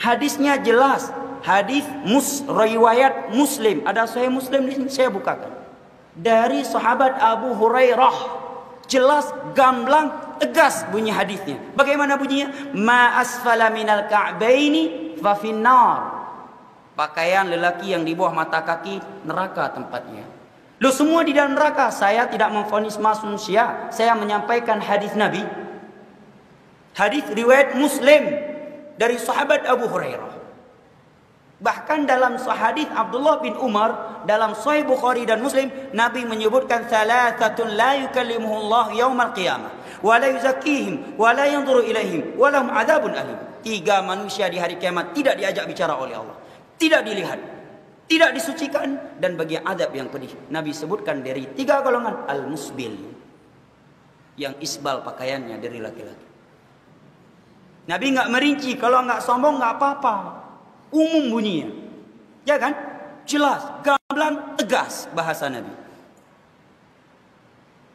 Hadisnya jelas. Hadis riwayat Muslim. Ada Sahih Muslim di sini, saya bukakan. Dari sahabat Abu Hurairah. Jelas, gamblang, tegas bunyi hadisnya. Bagaimana bunyinya? Ma asfala minal ka'baini fa finnar. Pakaian lelaki yang di bawah mata kaki, neraka tempatnya. Lu semua di dalam neraka. Saya tidak memvonis manusia. Saya menyampaikan hadis Nabi. Hadis riwayat Muslim dari sahabat Abu Hurairah. Bahkan dalam hadis Abdullah bin Umar dalam Sahih Bukhari dan Muslim, Nabi menyebutkan thalathatun la yukallimuhullah yaumal qiyamah wa la yuzakkihim wa la yanzuru ilaihim wa lahum adzabun alim. 3 manusia di hari kiamat tidak diajak bicara oleh Allah, tidak dilihat, tidak disucikan, dan bagi azab yang pedih. Nabi sebutkan dari 3 golongan: al-musbil, yang isbal pakaiannya dari laki-laki. Nabi nggak merinci, kalau nggak sombong nggak apa-apa, umum bunyinya, ya kan? Jelas, gamblang, tegas bahasa Nabi.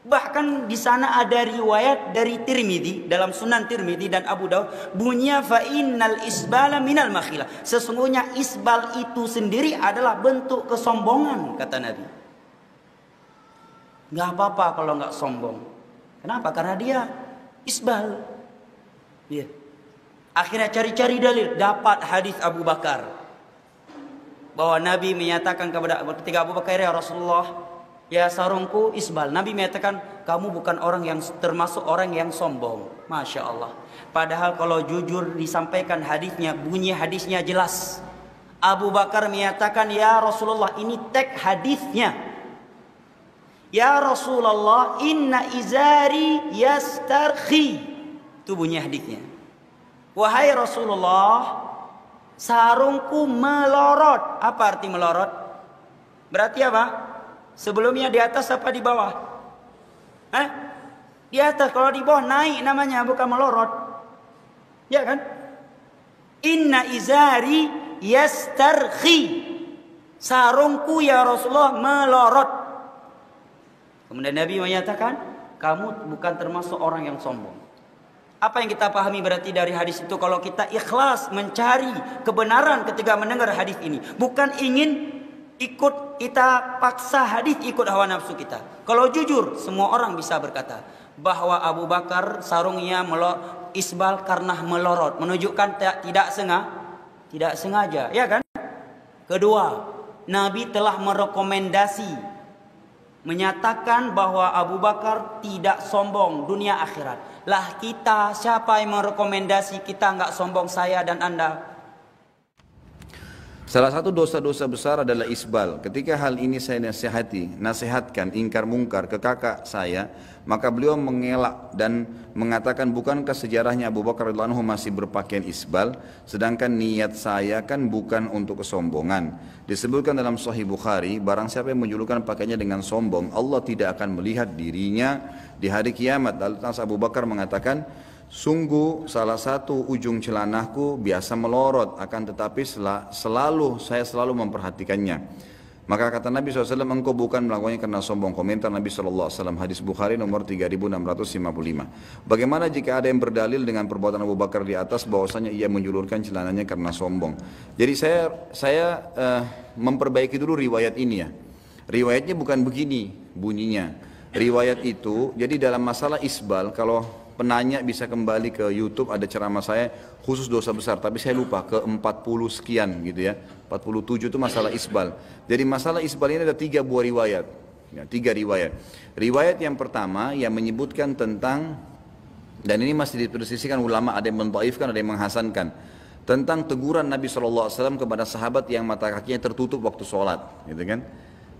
Bahkan di sana ada riwayat dari Tirmidzi, dalam Sunan Tirmidzi dan Abu Daud, bunyinya fa innal isbala minal makhilah. Sesungguhnya isbal itu sendiri adalah bentuk kesombongan, kata Nabi. Nggak apa-apa kalau nggak sombong. Kenapa? Karena dia isbal. Iya. Akhirnya cari-cari dalil, dapat hadis Abu Bakar bahwa Nabi menyatakan ketika Abu Bakar, ya Rasulullah, ya sarungku isbal. Nabi menyatakan, kamu bukan orang yang termasuk orang yang sombong. Masya Allah. Padahal kalau jujur disampaikan hadisnya, bunyi hadisnya jelas. Abu Bakar menyatakan, ya Rasulullah, ini teks hadisnya. Ya Rasulullah, inna izari yastarkhi. Itu bunyi hadisnya. Wahai Rasulullah, sarungku melorot. Apa arti melorot? Berarti apa? Sebelumnya di atas apa di bawah? Di atas. Kalau di bawah naik namanya, bukan melorot. Ya kan? Inna izari yastarkhi. Sarungku ya Rasulullah melorot. Kemudian Nabi menyatakan, kamu bukan termasuk orang yang sombong. Apa yang kita pahami berarti dari hadis itu? Kalau kita ikhlas mencari kebenaran ketika mendengar hadis ini, bukan ingin ikut, kita paksa hadis ikut hawa nafsu kita. Kalau jujur, semua orang bisa berkata bahwa Abu Bakar sarungnya isbal karena melorot, menunjukkan tidak sengaja, ya kan? Kedua, Nabi telah merekomendasi, menyatakan bahwa Abu Bakar tidak sombong dunia akhirat. Lah kita, siapa yang merekomendasi kita nggak sombong, saya dan Anda? Salah satu dosa-dosa besar adalah isbal. Ketika hal ini saya nasihatkan ingkar mungkar ke kakak saya, maka beliau mengelak dan mengatakan, bukankah sejarahnya Abu Bakar radhiyallahu anhu masih berpakaian isbal, sedangkan niat saya kan bukan untuk kesombongan. Disebutkan dalam Sahih Bukhari, barang siapa yang menjulukan pakaiannya dengan sombong, Allah tidak akan melihat dirinya di hari kiamat. Lalu Abu Bakar mengatakan, sungguh salah satu ujung celanahku biasa melorot, akan tetapi saya selalu memperhatikannya. Maka kata Nabi SAW, engkau bukan melakukannya karena sombong. Komentar Nabi SAW, hadis Bukhari nomor 3655. Bagaimana jika ada yang berdalil dengan perbuatan Abu Bakar di atas bahwasanya ia menjulurkan celananya karena sombong? Jadi saya memperbaiki dulu riwayat ini ya. Riwayatnya bukan begini bunyinya. Riwayat itu, jadi dalam masalah isbal, kalau penanya bisa kembali ke YouTube, ada ceramah saya khusus dosa besar, tapi saya lupa ke 40 sekian gitu ya, 47 itu masalah isbal. Jadi masalah isbal ini ada 3 buah riwayat ya, 3 riwayat. Riwayat yang pertama yang menyebutkan tentang, dan ini masih dipersisikan ulama, ada yang mendhaifkan, ada yang menghasankan, tentang teguran Nabi SAW kepada sahabat yang mata kakinya tertutup waktu sholat gitu kan.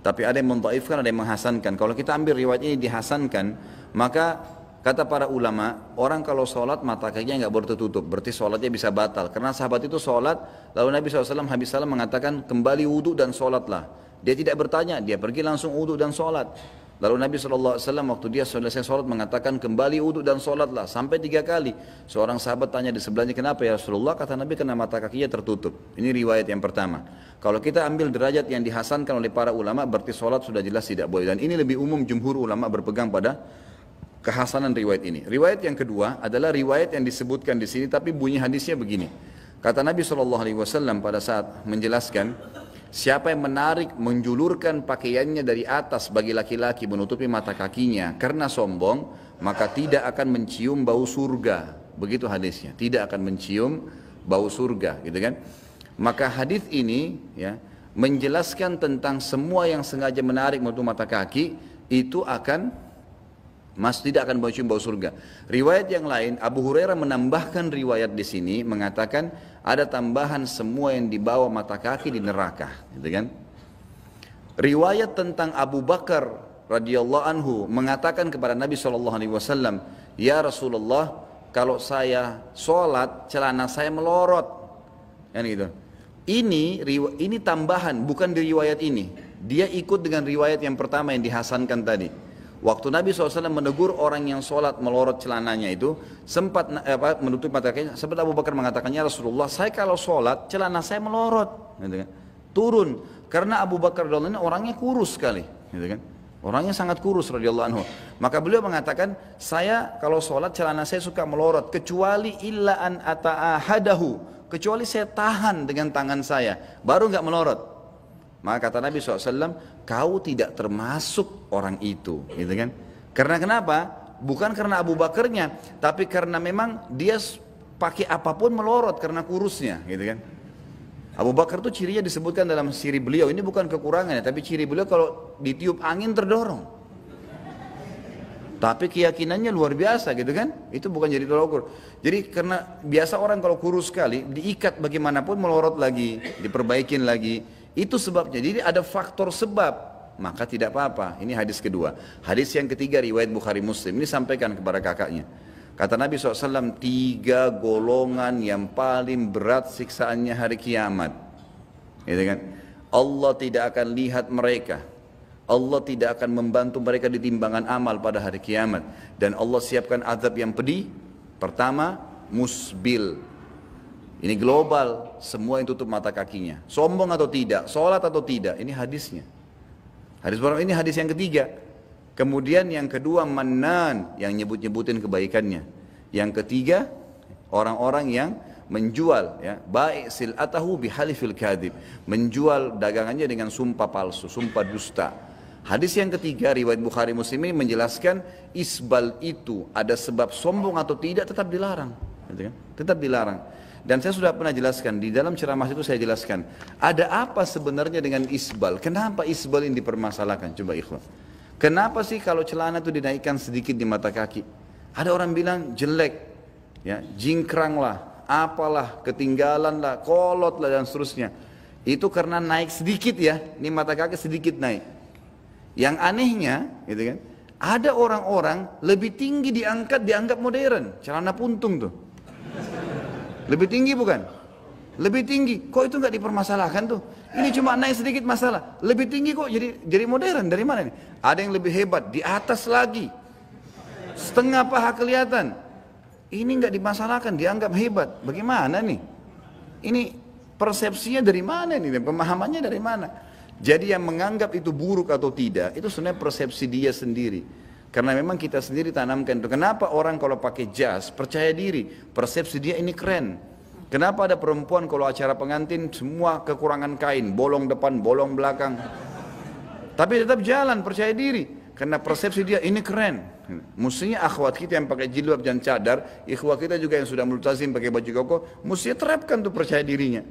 Tapi ada yang mendhaifkan, ada yang menghasankan. Kalau kita ambil riwayat ini dihasankan, maka kata para ulama, orang kalau sholat mata kakinya nggak boleh tertutup, berarti sholatnya bisa batal. Karena sahabat itu sholat, lalu Nabi SAW habis salam mengatakan, kembali wudhu dan sholatlah. Dia tidak bertanya, dia pergi langsung wudhu dan sholat. Lalu Nabi SAW waktu dia selesai sholat mengatakan, kembali wudhu dan sholatlah, sampai 3 kali. Seorang sahabat tanya di sebelahnya, kenapa ya Rasulullah? Kata Nabi, karena mata kakinya tertutup. Ini riwayat yang pertama. Kalau kita ambil derajat yang dihasankan oleh para ulama, berarti sholat sudah jelas tidak boleh. Dan ini lebih umum, jumhur ulama berpegang pada kehasanan riwayat ini. Riwayat yang kedua adalah riwayat yang disebutkan di sini, tapi bunyi hadisnya begini. Kata Nabi SAW pada saat menjelaskan, siapa yang menarik, menjulurkan pakaiannya dari atas bagi laki-laki menutupi mata kakinya karena sombong, maka tidak akan mencium bau surga. Begitu hadisnya, tidak akan mencium bau surga, gitu kan? Maka hadis ini ya menjelaskan tentang semua yang sengaja menarik menutup mata kaki itu akan tidak akan mencium bau surga. Riwayat yang lain, Abu Hurairah menambahkan riwayat di sini mengatakan ada tambahan semua yang dibawa mata kaki di neraka, gitu kan? Riwayat tentang Abu Bakar radhiyallahu anhu mengatakan kepada Nabi SAW, ya Rasulullah, kalau saya sholat celana saya melorot, kan gitu. Ini tambahan, bukan di riwayat ini. Dia ikut dengan riwayat yang pertama yang dihasankan tadi. Waktu Nabi SAW menegur orang yang sholat melorot celananya itu, sempat menutup mata kakinya, sempat Abu Bakar mengatakannya, Rasulullah, saya kalau sholat celana saya melorot, gitu kan? Turun, karena Abu Bakar radhiyallahu anhu orangnya kurus sekali, gitu kan? Orangnya sangat kurus radhiyallahu anhu. Maka beliau mengatakan, saya kalau sholat celana saya suka melorot, kecuali illa an ata'ahadahu, kecuali saya tahan dengan tangan saya, baru nggak melorot. Maka kata Nabi SAW, kau tidak termasuk orang itu, gitu kan? Karena kenapa? Bukan karena Abu Bakarnya, tapi karena memang dia pakai apapun melorot karena kurusnya, gitu kan? Abu Bakar itu cirinya disebutkan dalam ciri beliau, ini bukan kekurangannya, tapi ciri beliau kalau ditiup angin terdorong. Tapi keyakinannya luar biasa, gitu kan? Itu bukan jadi tolak ukur. Jadi karena biasa orang kalau kurus sekali, diikat bagaimanapun melorot lagi, diperbaikin lagi. Itu sebabnya. Jadi ada faktor sebab, maka tidak apa-apa. Ini hadis kedua. Hadis yang ketiga riwayat Bukhari Muslim. Ini sampaikan kepada kakaknya. Kata Nabi SAW, 3 golongan yang paling berat siksaannya hari kiamat. Gitu kan? Allah tidak akan lihat mereka. Allah tidak akan membantu mereka di timbangan amal pada hari kiamat. Dan Allah siapkan azab yang pedih. Pertama, musbil. Ini global, semua yang tutup mata kakinya. Sombong atau tidak, sholat atau tidak, ini hadisnya. Ini hadis yang ketiga. Kemudian yang kedua, mannan, yang nyebut-nyebutin kebaikannya. Yang ketiga, orang-orang yang menjual, ya, baik sil'atahu bihalifil kadhib, menjual dagangannya dengan sumpah palsu, sumpah dusta. Hadis yang ketiga, riwayat Bukhari Muslim ini menjelaskan isbal itu ada sebab sombong atau tidak tetap dilarang, gitu kan? Tetap dilarang. Dan saya sudah pernah jelaskan, di dalam ceramah itu saya jelaskan, ada apa sebenarnya dengan isbal? Kenapa isbal ini dipermasalahkan? Coba ikhwan. Kenapa sih kalau celana itu dinaikkan sedikit di mata kaki? Ada orang bilang jelek, ya, jingkrang lah, apalah, ketinggalan lah, kolot lah dan seterusnya. Itu karena naik sedikit ya, ini mata kaki sedikit naik. Yang anehnya, gitu kan, ada orang-orang lebih tinggi dianggap modern, celana puntung tuh. Lebih tinggi bukan? Lebih tinggi. Kok itu nggak dipermasalahkan tuh? Ini cuma naik sedikit masalah. Lebih tinggi kok jadi modern. Dari mana nih? Ada yang lebih hebat di atas lagi. Setengah paha kelihatan. Ini nggak dimasalahkan, dianggap hebat. Bagaimana nih? Ini persepsinya dari mana nih? Pemahamannya dari mana? Jadi yang menganggap itu buruk atau tidak, itu sebenarnya persepsi dia sendiri. Karena memang kita sendiri tanamkan itu. Kenapa orang kalau pakai jas percaya diri, persepsi dia ini keren. Kenapa ada perempuan kalau acara pengantin semua kekurangan kain, bolong depan, bolong belakang. Tapi tetap jalan percaya diri. Karena persepsi dia ini keren. Mestinya akhwat kita yang pakai jilbab dan cadar, ikhwat kita juga yang sudah multazim pakai baju koko, mestinya terapkan tuh percaya dirinya.